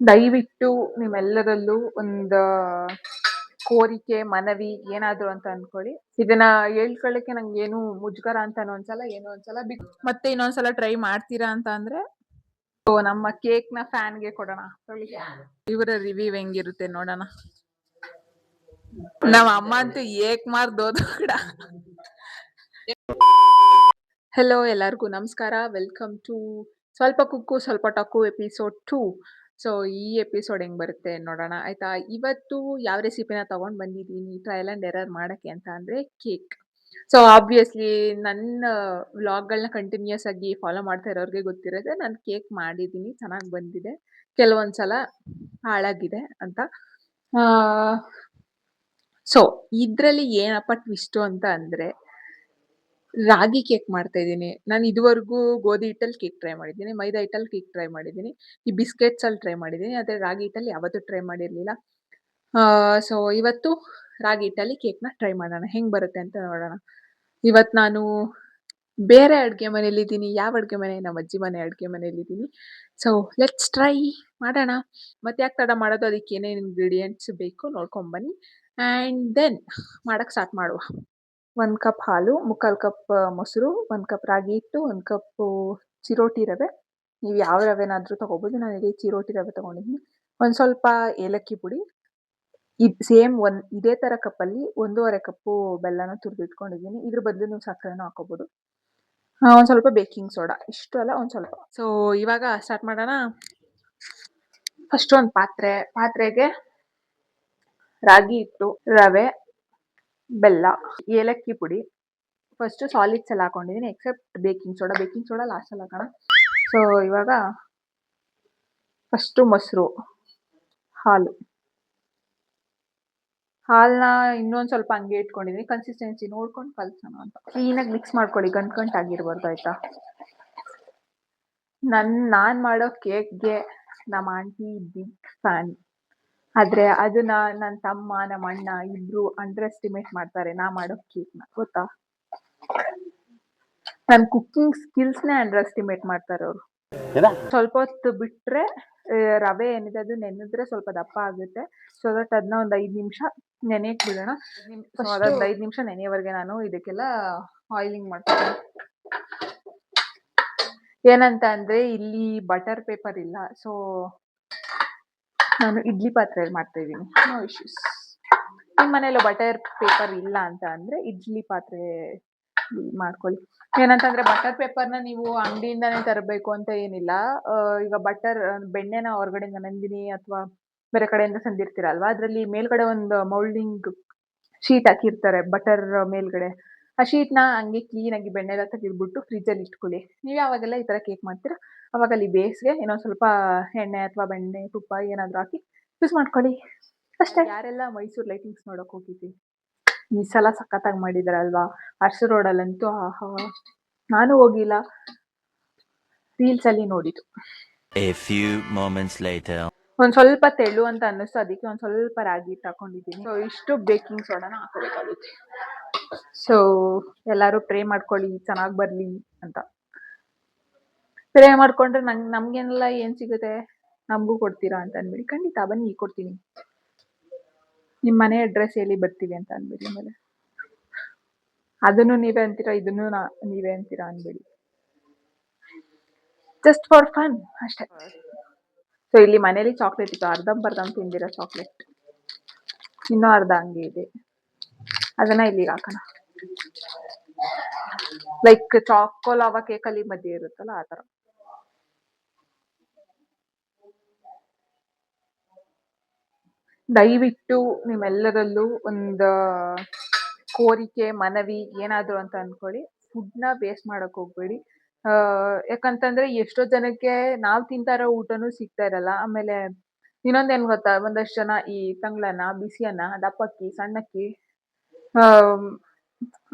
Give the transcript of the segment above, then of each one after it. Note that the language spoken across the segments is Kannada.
ದಯವಿಟ್ಟು ನಿಮ್ಮೆಲ್ಲರಲ್ಲೂ ಒಂದು ಕೋರಿಕೆ, ಮನವಿ ಏನಾದ್ರು ಅಂತ ಅನ್ಕೊಳ್ಳಿ. ಇದನ್ನ ಹೇಳ್ಕೊಳ್ಳಿಕ್ಕೆ ನಂಗೇನು ಮುಜುಗರ ಅಂತಾನು ಅನ್ಸಲ್ಲ, ಏನು ಅನ್ಸಲ್ಲ. ಮತ್ತೆ ಇನ್ನೊಂದ್ಸಲ ಟ್ರೈ ಮಾಡ್ತೀರಾ ಅಂತ ಅಂದ್ರೆ ನಮ್ಮ ಕೇಕ್ನ ಫ್ಯಾನ್ಗೆ ಕೊಡೋಣ. ಇವರ ರಿವ್ಯೂ ಹೆಂಗಿರುತ್ತೆ ನೋಡೋಣ. ನಮ್ಮ ಅಮ್ಮ ಅಂತೂ ಏಕ್ ಮಾರ್ದೋದು ಕೂಡ. ಹೆಲೋ, ಎಲ್ಲರಿಗೂ ನಮಸ್ಕಾರ. ವೆಲ್ಕಮ್ ಟು ಸ್ವಲ್ಪ ಕುಕ್ಕು ಸ್ವಲ್ಪ ಟಾಕು ಎಪಿಸೋಡ್ 2. ಸೊ ಈ ಎಪಿಸೋಡ್ ಹೆಂಗ್ ಬರುತ್ತೆ ನೋಡೋಣ, ಆಯ್ತಾ. ಇವತ್ತು ಯಾವ ರೆಸಿಪಿನ ತಗೊಂಡ್ ಬಂದಿದ್ದೀನಿ ಟ್ರಯಲ್ ಅಂಡ್ ಎರರ್ ಮಾಡಕ್ಕೆ ಅಂತ ಅಂದ್ರೆ ಕೇಕ್. ಸೊ ಆಬ್ವಿಯಸ್ಲಿ ನನ್ನ ವ್ಲಾಗ್ಗಳನ್ನ ಕಂಟಿನ್ಯೂಸ್ ಆಗಿ ಫಾಲೋ ಮಾಡ್ತಾ ಇರೋರಿಗೆ ಗೊತ್ತಿರುತ್ತೆ, ನಾನು ಕೇಕ್ ಮಾಡಿದ್ದೀನಿ, ಚೆನ್ನಾಗಿ ಬಂದಿದೆ, ಕೆಲವೊಂದ್ಸಲ ಹಾಳಾಗಿದೆ ಅಂತ. ಸೊ ಇದ್ರಲ್ಲಿ ಏನಪ್ಪ ಟ್ವಿಸ್ಟು ಅಂತ ಅಂದ್ರೆ ರಾಗಿ ಕೇಕ್ ಮಾಡ್ತಾ ಇದ್ದೀನಿ. ನಾನು ಇದುವರೆಗೂ ಗೋಧಿ ಹಿಟ್ಟಲ್ಲಿ ಕೇಕ್ ಟ್ರೈ ಮಾಡಿದ್ದೀನಿ, ಮೈದಾ ಹಿಟ್ಟಲ್ಲಿ ಕೇಕ್ ಟ್ರೈ ಮಾಡಿದ್ದೀನಿ, ಈ ಬಿಸ್ಕೆಟ್ಸ್ ಅಲ್ಲಿ ಟ್ರೈ ಮಾಡಿದ್ದೀನಿ, ಆದರೆ ರಾಗಿ ಹಿಟ್ಟಲ್ಲಿ ಯಾವತ್ತೂ ಟ್ರೈ ಮಾಡಿರಲಿಲ್ಲ. ಸೊ ಇವತ್ತು ರಾಗಿ ಹಿಟ್ಟಲ್ಲಿ ಕೇಕ್ನ ಟ್ರೈ ಮಾಡೋಣ, ಹೆಂಗೆ ಬರುತ್ತೆ ಅಂತ ನೋಡೋಣ. ಇವತ್ತು ನಾನು ಬೇರೆ ಅಡುಗೆ ಮನೇಲಿದ್ದೀನಿ. ಯಾವ ಅಡುಗೆ ಮನೆ? ನಮ್ಮ ಅಜ್ಜಿ ಮನೆ ಅಡುಗೆ ಮನೇಲಿದ್ದೀನಿ. ಸೊ ಲೆಟ್ಸ್ ಟ್ರೈ ಮಾಡೋಣ. ಮತ್ತೆ ಯಾಕೆ ತಡ ಮಾಡೋದು, ಅದಕ್ಕೆ ಏನೇನು ಇಂಗ್ರೀಡಿಯೆಂಟ್ಸ್ ಬೇಕು ನೋಡ್ಕೊಂಬನ್ನಿ ಆ್ಯಂಡ್ ದೆನ್ ಮಾಡೋಕ್ಕೆ ಸ್ಟಾರ್ಟ್ ಮಾಡುವ. 1 ಕಪ್ ಹಾಲು, 3/4 ಕಪ್ ಮೊಸರು, 1 ಕಪ್ ರಾಗಿ ಹಿಟ್ಟು, 1 ಕಪ್ಪು ಚಿರೋಟಿ ರವೆ. ನೀವು ಯಾವ ರವೆನಾದರೂ ತೊಗೋಬೋದು, ನಾನಿಲ್ಲಿ ಚಿರೋಟಿ ರವೆ ತೊಗೊಂಡಿದ್ದೀನಿ. ಒಂದು ಸ್ವಲ್ಪ ಏಲಕ್ಕಿ ಪುಡಿ. ಸೇಮ್ ಇದೇ ಥರ ಕಪ್ಪಲ್ಲಿ 1.5 ಕಪ್ಪು ಬೆಲ್ಲನ ತುರಿದಿಟ್ಕೊಂಡಿದ್ದೀನಿ. ಇದ್ರ ಬದಲು ನೀವು ಸಕ್ಕರೆನೂ ಹಾಕೋಬೋದು. ಒಂದು ಸ್ವಲ್ಪ ಬೇಕಿಂಗ್ ಸೋಡಾ, ಇಷ್ಟು ಅಲ್ಲ ಒಂದು ಸ್ವಲ್ಪ. ಸೊ ಇವಾಗ ಸ್ಟಾರ್ಟ್ ಮಾಡೋಣ. ಫಸ್ಟ್ ಒಂದು ಪಾತ್ರೆಗೆ ರಾಗಿ ಹಿಟ್ಟು, ರವೆ, ಬೆಲ್ಲ, ಏಲಕ್ಕಿ ಪುಡಿ, ಫಸ್ಟ್ ಸಾಲಿಡ್ಸ್ ಎಲ್ಲ ಹಾಕೊಂಡಿದ್ದೀನಿ ಎಕ್ಸೆಪ್ಟ್ ಬೇಕಿಂಗ್ ಸೋಡಾ ಲಾಸ್ಟಲ್ಲಿ ಹಾಕೋಣ. ಸೊ ಇವಾಗ ಫಸ್ಟು ಮೊಸರು, ಹಾಲನ್ನ ಇನ್ನೊಂದು ಸ್ವಲ್ಪ ಹಂಗೆ ಇಟ್ಕೊಂಡಿದ್ದೀನಿ, ಕನ್ಸಿಸ್ಟೆನ್ಸಿ ನೋಡ್ಕೊಂಡು ಕಲ್ಸೋಣ ಅಂತ. ಕ್ಲೀನಾಗಿ ಮಿಕ್ಸ್ ಮಾಡ್ಕೊಳ್ಳಿ, ಗಂಟುಗಂಟಾಗಿರ್ಬಾರ್ದು, ಆಯಿತಾ. ನಾನು ಮಾಡೋ ಕೇಕ್ಗೆ ನಮ್ಮ ಆಂಟಿ ಬಿಗ್ ಫ್ಯಾನ್, ಆದರೆ ಅದನ್ನ ನನ್ನ ತಮ್ಮ, ನಮ್ಮ ಅಣ್ಣ ಇಬ್ಬರು ಅಂಡರ್ ಎಸ್ಟಿಮೇಟ್ ಮಾಡ್ತಾರೆ ನಾ ಮಾಡೋ ಕೇಕ್ನ, ಗೊತ್ತಾ. ನನ್ನ ಕುಕ್ಕಿಂಗ್ ಸ್ಕಿಲ್ಸ್ನೇ ಅಂಡರ್ ಎಸ್ಟಿಮೇಟ್ ಮಾಡ್ತಾರೆ ಅವರು. ಸ್ವಲ್ಪ ಹೊತ್ತು ಬಿಟ್ಟರೆ ರವೆ ಏನಿದೆ ಅದು ನೆನೆದ್ರೆ ಸ್ವಲ್ಪ ದಪ್ಪ ಆಗುತ್ತೆ. ಸೊ ದಟ್ ಅದನ್ನ ಒಂದು 5 ನಿಮಿಷ ನೆನೆಯಕ್ಕೆ ಬಿಡೋಣ. ಅದೊಂದು 5 ನಿಮಿಷ ನೆನೆಯವರೆಗೆ ನಾನು ಇದಕ್ಕೆಲ್ಲ ಆಯಿಲಿಂಗ್ ಮಾಡ್ತೀನಿ. ಏನಂತ ಅಂದರೆ ಇಲ್ಲಿ ಬಟರ್ ಪೇಪರ್ ಇಲ್ಲ, ಸೊ ನಾನು ಇಡ್ಲಿ ಪಾತ್ರೆಯಲ್ಲಿ ಮಾಡ್ತಾ ಇದ್ದೀನಿ. No issues. ನಿಮ್ಮ ಮನೇಲಿ ಬಟರ್ ಪೇಪರ್ ಇಲ್ಲ ಅಂತ ಅಂದರೆ ಇಡ್ಲಿ ಪಾತ್ರೆ ಮಾಡ್ಕೊಳ್ಳಿ. ಏನಂತಂದರೆ ಬಟರ್ ಪೇಪರ್ನ ನೀವು ಅಂಗಡಿಯಿಂದನೇ ತರಬೇಕು ಅಂತ ಏನಿಲ್ಲ. ಈಗ ಬೆಣ್ಣೆನ ಹೊರಗಡೆಯಿಂದ ನಂದಿನಿ ಅಥವಾ ಬೇರೆ ಕಡೆಯಿಂದ ತಂದಿರ್ತೀರಲ್ವಾ, ಅದರಲ್ಲಿ ಮೇಲ್ಗಡೆ ಒಂದು ಮೌಲ್ಡಿಂಗ್ ಶೀಟ್ ಹಾಕಿರ್ತಾರೆ ಬಟರ್ ಮೇಲ್ಗಡೆ. ಆ ಶೀಟ್ನ ಹಂಗೆ ಕ್ಲೀನಾಗಿ ಬೆಣ್ಣೆ ಎಲ್ಲ ತೆಗೆದ್ಬಿಟ್ಟು ಫ್ರಿಜ್ಜಲ್ಲಿ ಇಟ್ಕೊಳ್ಳಿ. ನೀವು ಯಾವಾಗೆಲ್ಲ ಈ ಥರ ಕೇಕ್ ಮಾಡ್ತೀರಾ ಅವಾಗ ಅಲ್ಲಿ ಬೇಸ್ಗೆ ಇನ್ನೊಂದು ಸ್ವಲ್ಪ ಎಣ್ಣೆ ಅಥವಾ ಬೆಣ್ಣೆ, ತುಪ್ಪ ಏನಾದರೂ ಹಾಕಿ ಯೂಸ್ ಮಾಡ್ಕೊಳ್ಳಿ ಅಷ್ಟೇ. ಯಾರೆಲ್ಲ ಮೈಸೂರು ಲೈಟಿಂಗ್ಸ್ ನೋಡೋಕೆ ಹೋಗಿದ್ವಿ, ಈ ಸಲ ಸಖತ್ತಾಗಿ ಮಾಡಿದಾರಲ್ವಾ ಅರಸು ರೋಡಲ್ಲಂತೂ. ಆಹಾ, ನಾನು ಹೋಗಿಲ್ಲ, ರೀಲ್ಸಲ್ಲಿ ನೋಡಿದ್ದು. ಒಂದು ಸ್ವಲ್ಪ ತೆಳು ಅಂತ ಅನ್ನಿಸ್ತು, ಅದಕ್ಕೆ ಒಂದು ಸ್ವಲ್ಪ ರಾಗಿ ಹಿಟ್ಟು ಹಾಕೊಂಡಿದ್ದೀನಿ. ಸೊ ಇಷ್ಟು ಬೇಕಿಂಗ್ ಸೋಡಾನ ಹಾಕೋಬೇಕಾಗುತ್ತೆ. ಸೊ ಎಲ್ಲರೂ ಪ್ರೇ ಮಾಡ್ಕೊಳ್ಳಿ ಚೆನ್ನಾಗಿ ಬರಲಿ ಅಂತ. ಪ್ರೇ ಮಾಡಿಕೊಂಡ್ರೆ ನಮಗೇನೆಲ್ಲ ಏನು ಸಿಗುತ್ತೆ, ನಮಗೂ ಕೊಡ್ತೀರಾ ಅಂತ ಅಂದ್ಬಿಡಿ. ಖಂಡಿತ ಬನ್ನಿ, ಕೊಡ್ತೀನಿ. ನಿಮ್ಮ ಮನೆ ಅಡ್ರೆಸ್ ಹೇಳಿ ಬರ್ತೀವಿ ಅಂತ ಅಂದ್ಬಿಡಿ. ಆಮೇಲೆ ಅದನ್ನು ನೀವೇ ಅಂತೀರಾ, ಇದನ್ನು ನೀವೇ ಅಂತೀರಾ ಅಂದ್ಬಿಡಿ. ಜಸ್ಟ್ ಫಾರ್ ಫನ್ ಅಷ್ಟೇ. ಸೊ ಇಲ್ಲಿ ಮನೇಲಿ ಚಾಕ್ಲೇಟ್ ಇತ್ತು, ಅರ್ಧಂಬರ್ಧಂ ತಿಂದಿರೋ ಚಾಕ್ಲೇಟ್, ಇನ್ನೂ ಅರ್ಧ ಹಂಗೆ ಇದೆ, ಅದನ್ನ ಇಲ್ಲಿಗೆ ಹಾಕೋಣ. ಲೈಕ್ ಚಾಕೋಲಾವಾ ಕೇಕಲ್ಲಿ ಮಧ್ಯೆ ಇರುತ್ತಲ್ಲ ಆ ಥರ. ದಯವಿಟ್ಟು ನಿಮ್ಮೆಲ್ಲರಲ್ಲೂ ಒಂದು ಕೋರಿಕೆ, ಮನವಿ ಏನಾದ್ರು ಅಂತ ಅನ್ಕೊಳ್ಳಿ, ಫುಡ್ನ ವೇಸ್ಟ್ ಮಾಡಕ್ ಹೋಗ್ಬೇಡಿ. ಯಾಕಂತಂದ್ರೆ ಎಷ್ಟೋ ಜನಕ್ಕೆ ನಾವು ತಿಂತಾ ಇರೋ ಊಟನೂ ಸಿಗ್ತಾ ಇರಲ್ಲ. ಆಮೇಲೆ ಇನ್ನೊಂದೇನು ಗೊತ್ತಾ, ಒಂದಷ್ಟು ಜನ ಈ ತಂಗ್ಳನ್ನ, ಬಿಸಿಯನ್ನ, ದಪ್ಪಕ್ಕಿ, ಸಣ್ಣಕ್ಕಿ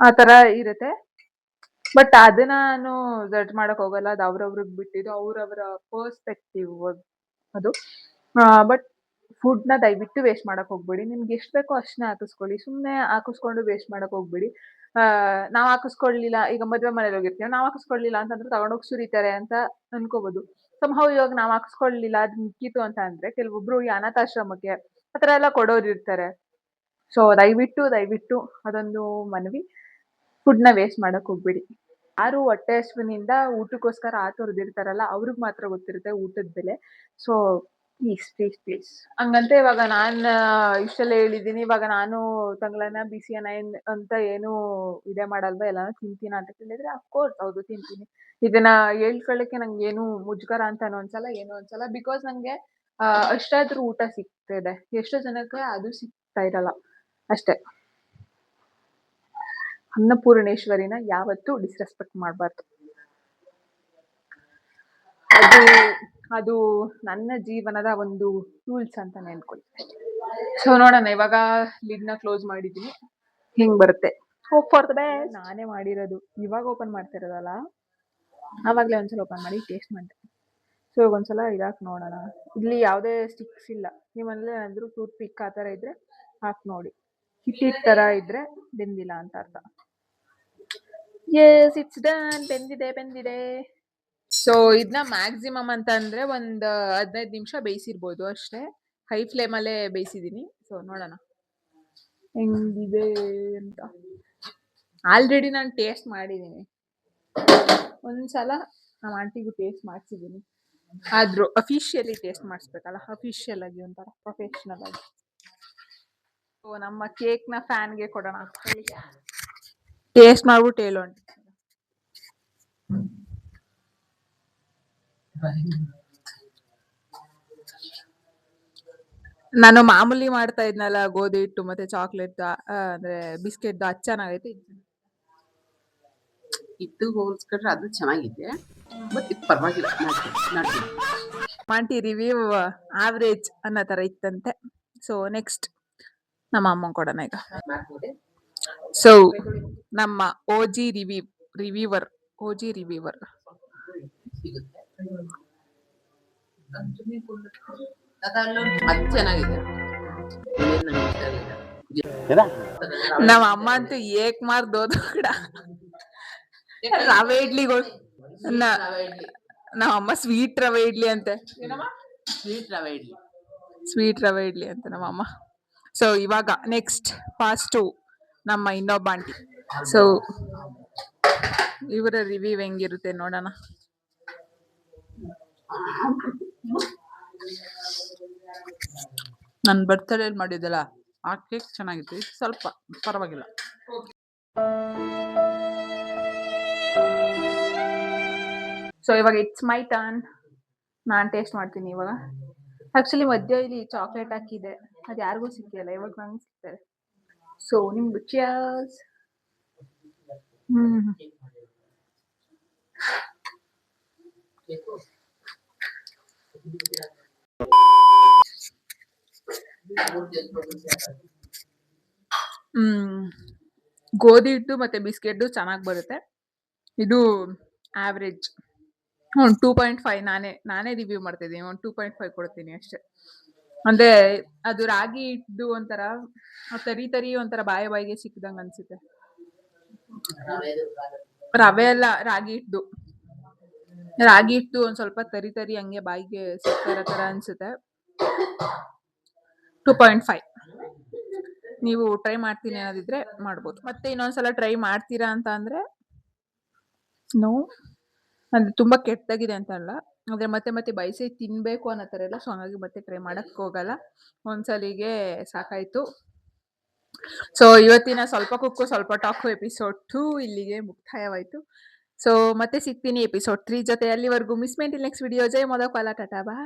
ಆ ಥರ ಇರುತ್ತೆ. ಬಟ್ ಅದನ್ನ ನಾನು ಜಡ್ಜ್ ಮಾಡಕ್ ಹೋಗಲ್ಲ, ಅದು ಅವ್ರವ್ರಿಗೆ ಬಿಟ್ಟಿದ್ದು, ಅವ್ರವ್ರ ಪರ್ಸ್ಪೆಕ್ಟಿವ್ ಅದು. ಬಟ್ ಫುಡ್ನ ದಯವಿಟ್ಟು ವೇಸ್ಟ್ ಮಾಡಕ್ ಹೋಗ್ಬೇಡಿ. ನಿಮ್ಗೆ ಎಷ್ಟು ಬೇಕೋ ಅಷ್ಟನ್ನ ಹಾಕಿಸ್ಕೊಳ್ಳಿ, ಸುಮ್ಮನೆ ಹಾಕಿಸ್ಕೊಂಡು ವೇಸ್ಟ್ ಮಾಡಕ್ ಹೋಗ್ಬೇಡಿ. ನಾವು ಹಾಕಿಸ್ಕೊಳ್ಲಿಲ್ಲ, ಈಗ ಮದುವೆ ಮನೇಲಿ ಹೋಗಿರ್ತೀವಿ, ನಾವು ಹಾಕಿಸ್ಕೊಳ್ಲಿಲ್ಲ ಅಂತಂದ್ರೆ ತಗೊಂಡೋಗಿ ಸುರಿತಾರೆ ಅಂತ ಅನ್ಕೋಬೋದು. ಸಂಹೌ ಇವಾಗ ನಾವ್ ಹಾಕ್ಸ್ಕೊಳ್ಲಿಲ್ಲ ಅದ್ ಮಿಕ್ಕಿತು ಅಂತ ಅಂದ್ರೆ ಕೆಲವೊಬ್ರು ಈ ಅನಾಥಾಶ್ರಮಕ್ಕೆ ಆ ತರ ಎಲ್ಲ ಕೊಡೋರು ಇರ್ತಾರೆ. ಸೊ ದಯವಿಟ್ಟು ಅದೊಂದು ಮನವಿ. ಫುಡ್‌ನ ವೇಸ್ಟ್ ಮಾಡಕ್ ಹೋಗ್ಬೇಡಿ. ಯಾರು ಹೊಟ್ಟೆ ಹಸಿವಿನಿಂದ ಊಟಕ್ಕೋಸ್ಕರ ಆತುರದಿರ್ತಾರಲ್ಲ ಅವ್ರಿಗ್ ಮಾತ್ರ ಗೊತ್ತಿರುತ್ತೆ ಊಟದ್ ಬೆಲೆ. So please. ಹಂಗಂತ ಇವಾಗ ಇಷ್ಟೆಲ್ಲ ಹೇಳಿದೀನಿ. ಇವಾಗ ನಾನು ತಂಗ್ಳನ್ನ ಬಿಸಿಯನ್ನ ಅಂತ ಏನು ಇದೇ ಮಾಡಲ್ವಾ ಎಲ್ಲಾನು ತಿಂತೀನಾ ಅಂತ ಕೇಳಿದ್ರೆ ಅಫ್‌ಕೋರ್ಸ್ ಹೌದು ತಿಂತೀನಿ. ಇದನ್ನ ಹೇಳ್ಕೊಳ್ಳಕ್ಕೆ ನಂಗೇನು ಮುಜುಗರ ಅಂತಾನು ಅನ್ಸಲ್ಲ, ಏನು ಅನ್ಸಲ್ಲ. ಬಿಕಾಸ್ ನಂಗೆ ಅಷ್ಟಾದ್ರೂ ಊಟ ಸಿಗ್ತಿದೆ. ಎಷ್ಟೋ ಜನಕ್ಕೆ ಅದು ಸಿಗ್ತಾ ಇರಲ್ಲ ಅಷ್ಟೇ. ಅನ್ನಪೂರ್ಣೇಶ್ವರಿನ ಯಾವತ್ತೂ ಡಿಸ್‌ರೆಸ್ಪೆಕ್ಟ್ ಮಾಡ್ಬಾರ್ದು. ಅದು ನನ್ನ ಜೀವನದ ಒಂದು ರೂಲ್ಸ್ ಅಂತಾನೆ ಅನ್ಕೊಳ್ಳಿ ಅಷ್ಟೇ. ಸೊ ನೋಡೋಣ ಇವಾಗ ಲಿಡ್‌ನ ಕ್ಲೋಸ್ ಮಾಡಿದೀನಿ. ಹೆಂಗ್ ಬರುತ್ತೆ. Hope for the best. ನಾನೇ ಮಾಡಿರೋದು. ಇವಾಗ ಓಪನ್ ಮಾಡ್ತಾ ಇರೋದಲ್ಲ. ಆವಾಗ್ಲೇ ಒಂದ್ಸಲ ಓಪನ್ ಮಾಡಿ ಟೇಸ್ಟ್ ಮಾಡಿದೆ. ಸೊ ಇವಾಗ ಒಂದ್ಸಲ ಇದಾಕ್ ನೋಡೋಣ. ಇಲ್ಲಿ ಯಾವುದೇ ಸ್ಟಿಕ್ಸ್ ಇಲ್ಲ. ನಿಮ್ಮಲ್ಲಿ ಏನಾದ್ರು ಟೂತ್ ಪಿಕ್ ಆ ಥರ ಇದ್ರೆ ಹಾಕ್ ನೋಡಿ. ಹಿಟ್ಟಿಟ್ ತರ ಇದ್ರೆ ಬೆಂದಿಲ್ಲ ಅಂತ ಅರ್ಥ. Yes it's done. ಬೆಂದಿದೆ. ಸೊ ಇದನ್ನ ಮ್ಯಾಕ್ಸಿಮಮ್ ಅಂತ ಅಂದ್ರೆ ಒಂದ್ 15 ನಿಮಿಷ ಬೇಯಿಸಿರ್ಬೋದು ಅಷ್ಟೇ. ಹೈ ಫ್ಲೇಮಲ್ಲೇ ಬೇಯಿಸಿದೀನಿ. ಸೊ ನೋಡೋಣ ಹೆಂಗಿದೆ ಅಂತ. ಆಲ್ರೆಡಿ ನಾನು ಟೇಸ್ಟ್ ಮಾಡಿದೀನಿ. ಒಂದ್ಸಲ ನಮ್ಮ ಆಂಟಿಗೂ ಟೇಸ್ಟ್ ಮಾಡ್ಸಿದೀನಿ. ಆದ್ರೂ ಅಫಿಷಿಯಲಿ ಟೇಸ್ಟ್ ಮಾಡಿಸ್ಬೇಕಲ್ಲ, ಅಫಿಷಿಯಲ್ ಆಗಿ ಒಂಥರ ಪ್ರೊಫೆಷನಲ್ ಆಗಿ. ಸೊ ನಮ್ಮ ಕೇಕ್‌ನ ಫ್ಯಾನ್ಗೆ ಕೊಡೋಣ. ಟೇಸ್ಟ್ ಮಾಡ್ಬಿಟ್ಟು ಹೇಳು. ನಾನು ಮಾಮೂಲಿ ಮಾಡ್ತಾ ಇದ್ನಲ್ಲ ಗೋಧಿ ಹಿಟ್ಟು ಮತ್ತೆ ಚಾಕ್ಲೇಟ್ ಅಂದ್ರೆ ಬಿಸ್ಕೆಟ್ ಅದು ಚೆನ್ನಾಗೈತೆ. ಇದು ಹೋಲ್ಸ್ಕೊಂಡ್ರೆ ಅದು ಚೆನ್ನಾಗಿದೆ, ಬಟ್ ಇದು ಪರವಾಗಿಲ್ಲ. ಆಂಟಿ ರಿವ್ಯೂ ಆವ್ರೇಜ್ ಅನ್ನೋ ತರ ಇತ್ತಂತೆ. ಸೊ ನೆಕ್ಸ್ಟ್ ನಮ್ಮ ಅಮ್ಮ ಕೊಡೋಣ ಈಗ. ಸೊ ನಮ್ಮ ಓಜಿ ರಿವ್ಯೂವರ್ ಅದು ಚೆನ್ನಾಗಿದೆ. ನಮ್ಮ ಅಮ್ಮ ಅಂತೂ ಏಕ್ ಮಾರ್ದೋದು ಕೂಡ ರವೆ ಇಡ್ಲಿಗಳು. ನಮ್ಮ ಅಮ್ಮ ಸ್ವೀಟ್ ರವೆ ಇಡ್ಲಿ ಅಂತೆ. ಸ್ವೀಟ್ ರವೆ ಇಡ್ಲಿ ಅಂತ ನಮ್ಮ ಅಮ್ಮ. ಸೊ ಇವಾಗ ನೆಕ್ಸ್ಟ್ ಫಾಸ್ಟು ನಮ್ಮ ಇನ್ನೊಬ್ಬ ಆಂಟಿ. ಸೊ ಇವರ ರಿವ್ಯೂ ಹೆಂಗಿರುತ್ತೆ ನೋಡೋಣ. ನನ್ನ ಬರ್ತ್ಡೇ ಮಾಡಿದ್ದಲ್ಲ ಆ ಕೇಕ್ ಚೆನ್ನಾಗಿತ್ತು. ಇದು ಸ್ವಲ್ಪ ಪರವಾಗಿಲ್ಲ. ಸೊ ಇವಾಗ ಇಟ್ಸ್ ಮೈ ಟರ್ನ್. ನಾನು ಟೇಸ್ಟ್ ಮಾಡ್ತೀನಿ ಇವಾಗ. ಆಕ್ಚುಲಿ ಮಧ್ಯ ಇಲ್ಲಿ ಚಾಕ್ಲೇಟ್ ಹಾಕಿದೆ, ಅದು ಯಾರಿಗೂ ಸಿಕ್ಕಿಲ್ಲ, ಇವಾಗ ನಂಗೆ ಸಿಗ್ತದೆ. ಸೊ ನಿಮ್ಗೆ ಚಿಯರ್ಸ್. ಗೋಧಿ ಹಿಟ್ಟು ಮತ್ತೆ ಬಿಸ್ಕೆಟ್ ಚೆನ್ನಾಗಿ ಬರುತ್ತೆ. ಇದು ಆವ್ರೇಜ್. 2.5 ನಾನೇ ರಿವ್ಯೂ ಮಾಡ್ತಾ ಇದ್ದೀನಿ. 2.5 ಕೊಡ್ತೀನಿ ಅಷ್ಟೇ. ಅಂದ್ರೆ ಅದು ರಾಗಿ ಹಿಟ್ಟು ಒಂಥರ ತರಿ ಒಂಥರ ಬಾಯಿಗೆ ಸಿಕ್ಕದಂಗ ಅನ್ಸುತ್ತೆ. ರವೆ ಎಲ್ಲ ರಾಗಿ ಹಿಟ್ಟು ಒಂದ್ ಸ್ವಲ್ಪ ತರಿ ಹಂಗೆ ಬಾಯಿಗೆ ಸಿಕ್ಕಿರೋ ತರ ಅನ್ಸುತ್ತೆ. 2.5. ನೀವು ಟ್ರೈ ಮಾಡ್ತೀನಿ ಅನ್ನೋದಿದ್ರೆ ಮಾಡ್ಬೋದು. ಮತ್ತೆ ಇನ್ನೊಂದ್ಸಲ ಟ್ರೈ ಮಾಡ್ತೀರಾ ಅಂತ ಅಂದ್ರೆ ನೋ, ಅಂದ್ರೆ ತುಂಬಾ ಕೆಟ್ಟದಾಗಿದೆ ಅಂತ ಅಲ್ಲ, ಅಂದ್ರೆ ಮತ್ತೆ ಬಯಸಿ ತಿನ್ಬೇಕು ಅನ್ನೋ ತರ ಎಲ್ಲ. ಸೊ ಹಂಗಾಗಿ ಮತ್ತೆ ಟ್ರೈ ಮಾಡಕ್ ಹೋಗಲ್ಲ. ಒಂದ್ಸಲಿಗೆ ಸಾಕಾಯ್ತು. ಸೊ ಇವತ್ತಿನ ಸ್ವಲ್ಪ ಕುಕ್ಕು ಸ್ವಲ್ಪ ಟಾಕು ಎಪಿಸೋಡ್ 2 ಇಲ್ಲಿಗೆ ಮುಕ್ತಾಯವಾಯ್ತು. ಸೊ ಮತ್ತೆ ಸಿಗ್ತೀನಿ ಎಪಿಸೋಡ್ 3 ಜೊತೆ. ಅಲ್ಲಿವರೆಗೂ ಮಿಸ್ ಮೈಂಟಿಲ್ ನೆಕ್ಸ್ಟ್ ವಿಡಿಯೋ. ಜೈ ಮೋದ ಕಾಲ ಟಾಟಾ ಬಾ.